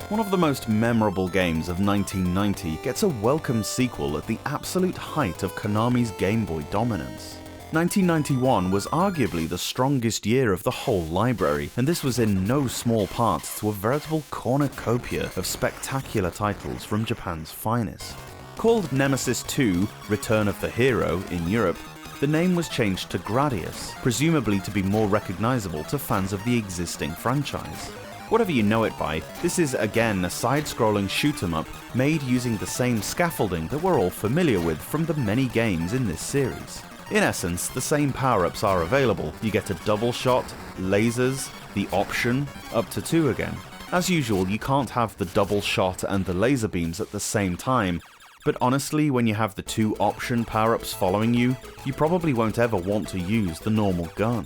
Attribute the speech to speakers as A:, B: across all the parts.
A: One of the most memorable games of 1990 gets a welcome sequel at the absolute height of Konami's Game Boy dominance. 1991 was arguably the strongest year of the whole library, and this was in no small part to a veritable cornucopia of spectacular titles from Japan's finest. Called Nemesis 2: Return of the Hero in Europe, the name was changed to Gradius, presumably to be more recognizable to fans of the existing franchise. Whatever you know it by, this is again a side-scrolling shoot-'em-up made using the same scaffolding that we're all familiar with from the many games in this series. In essence, the same power-ups are available. You get a double shot, lasers, the option, up to 2 again. As usual, you can't have the double shot and the laser beams at the same time, but honestly, when you have the 2 option power-ups following you, you probably won't ever want to use the normal gun.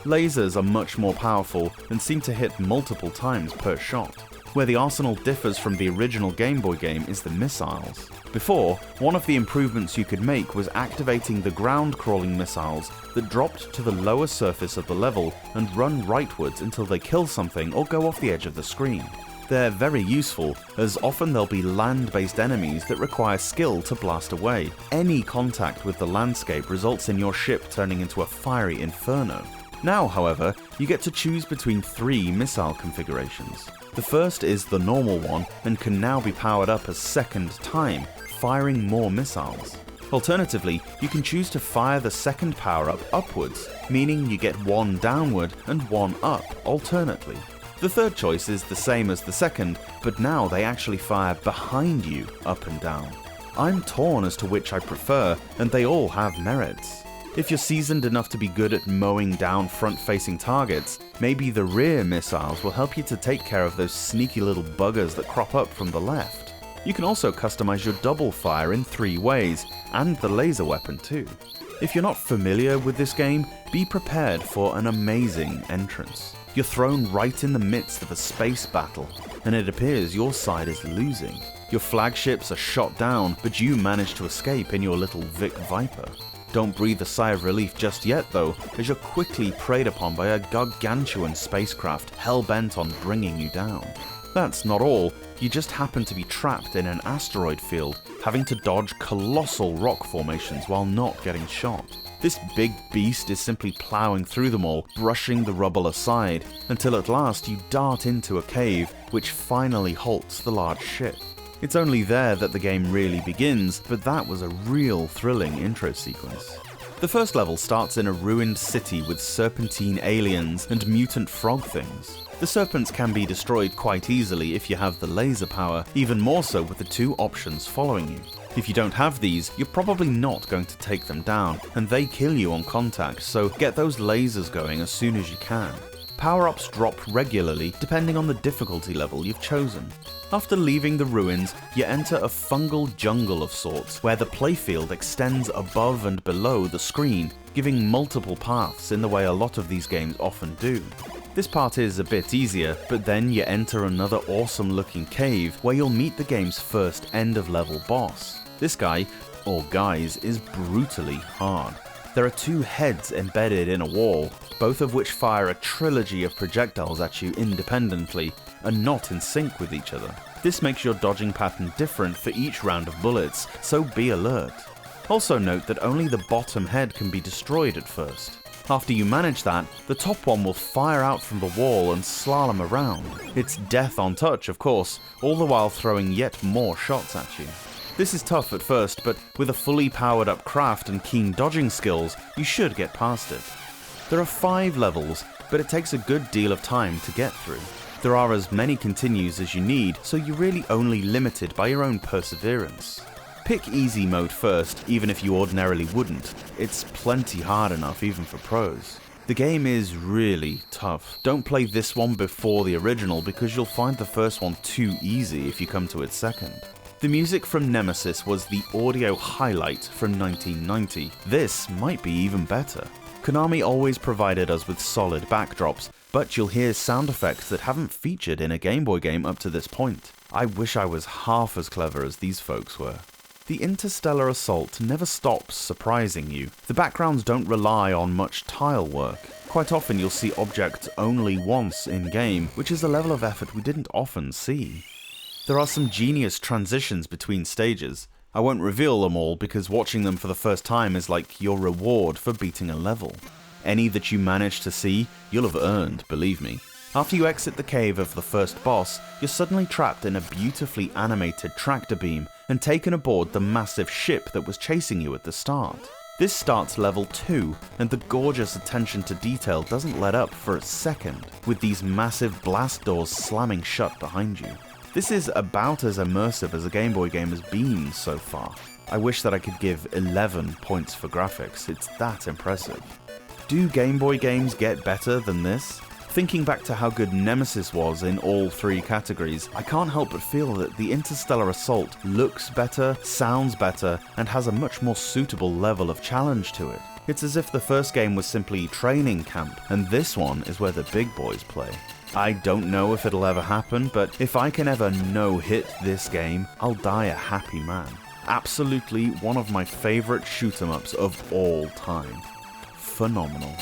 A: Lasers are much more powerful and seem to hit multiple times per shot. Where the arsenal differs from the original Game Boy game is the missiles. Before, one of the improvements you could make was activating the ground-crawling missiles that dropped to the lower surface of the level and run rightwards until they kill something or go off the edge of the screen. They're very useful, as often there'll be land-based enemies that require skill to blast away. Any contact with the landscape results in your ship turning into a fiery inferno. Now, however, you get to choose between 3 missile configurations. The first is the normal one and can now be powered up a second time, firing more missiles. Alternatively, you can choose to fire the second power-up upwards, meaning you get 1 downward and 1 up alternately. The third choice is the same as the second, but now they actually fire behind you up and down. I'm torn as to which I prefer, and they all have merits. If you're seasoned enough to be good at mowing down front-facing targets, maybe the rear missiles will help you to take care of those sneaky little buggers that crop up from the left. You can also customize your double fire in 3 ways, and the laser weapon too. If you're not familiar with this game, be prepared for an amazing entrance. You're thrown right in the midst of a space battle, and it appears your side is losing. Your flagships are shot down, but you manage to escape in your little Vic Viper. Don't breathe a sigh of relief just yet though, as you're quickly preyed upon by a gargantuan spacecraft hell-bent on bringing you down. That's not all, you just happen to be trapped in an asteroid field, having to dodge colossal rock formations while not getting shot. This big beast is simply plowing through them all, brushing the rubble aside, until at last you dart into a cave, which finally halts the large ship. It's only there that the game really begins, but that was a real thrilling intro sequence. The first level starts in a ruined city with serpentine aliens and mutant frog things. The serpents can be destroyed quite easily if you have the laser power, even more so with the 2 options following you. If you don't have these, you're probably not going to take them down, and they kill you on contact, so get those lasers going as soon as you can. Power-ups drop regularly depending on the difficulty level you've chosen. After leaving the ruins, you enter a fungal jungle of sorts, where the playfield extends above and below the screen, giving multiple paths in the way a lot of these games often do. This part is a bit easier, but then you enter another awesome looking cave where you'll meet the game's first end-of-level boss. This guy, or guys, is brutally hard. There are 2 heads embedded in a wall, both of which fire a trilogy of projectiles at you independently, and not in sync with each other. This makes your dodging pattern different for each round of bullets, so be alert. Also note that only the bottom head can be destroyed at first. After you manage that, the top one will fire out from the wall and slalom around. It's death on touch, of course, all the while throwing yet more shots at you. This is tough at first, but with a fully powered up craft and keen dodging skills, you should get past it. There are 5 levels, but it takes a good deal of time to get through. There are as many continues as you need, so you're really only limited by your own perseverance. Pick easy mode first, even if you ordinarily wouldn't. It's plenty hard enough even for pros. The game is really tough. Don't play this one before the original because you'll find the first one too easy if you come to it second. The music from Nemesis was the audio highlight from 1990. This might be even better. Konami always provided us with solid backdrops, but you'll hear sound effects that haven't featured in a Game Boy game up to this point. I wish I was half as clever as these folks were. The interstellar assault never stops surprising you. The backgrounds don't rely on much tile work. Quite often you'll see objects only once in-game, which is a level of effort we didn't often see. There are some genius transitions between stages. I won't reveal them all because watching them for the first time is like your reward for beating a level. Any that you manage to see, you'll have earned, believe me. After you exit the cave of the first boss, you're suddenly trapped in a beautifully animated tractor beam and taken aboard the massive ship that was chasing you at the start. This starts level 2, and the gorgeous attention to detail doesn't let up for a second, with these massive blast doors slamming shut behind you. This is about as immersive as a Game Boy game has been so far. I wish that I could give 11 points for graphics, it's that impressive. Do Game Boy games get better than this? Thinking back to how good Nemesis was in all 3 categories, I can't help but feel that the Interstellar Assault looks better, sounds better, and has a much more suitable level of challenge to it. It's as if the first game was simply training camp, and this one is where the big boys play. I don't know if it'll ever happen, but if I can ever no-hit this game, I'll die a happy man. Absolutely one of my favourite shoot-'em-ups of all time. Phenomenal.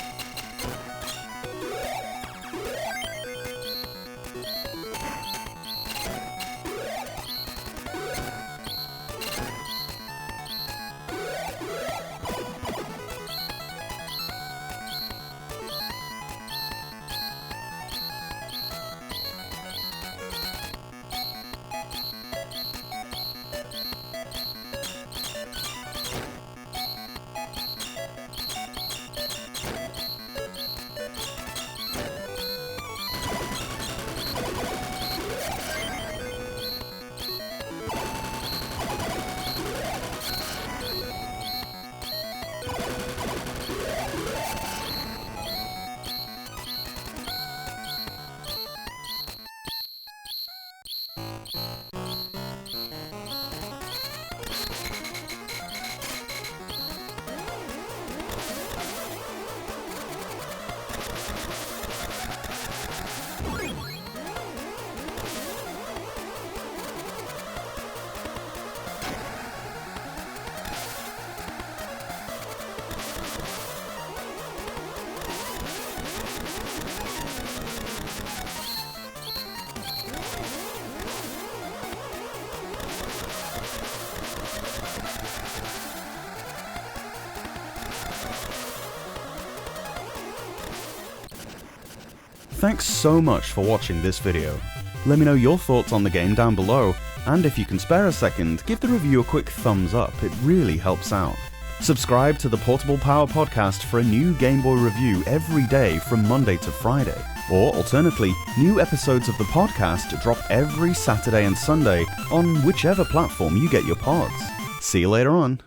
A: Thanks so much for watching this video. Let me know your thoughts on the game down below, and if you can spare a second, give the review a quick thumbs up, it really helps out. Subscribe to the Portable Power Podcast for a new Game Boy review every day from Monday to Friday. Or alternately, new episodes of the podcast drop every Saturday and Sunday on whichever platform you get your pods. See you later on.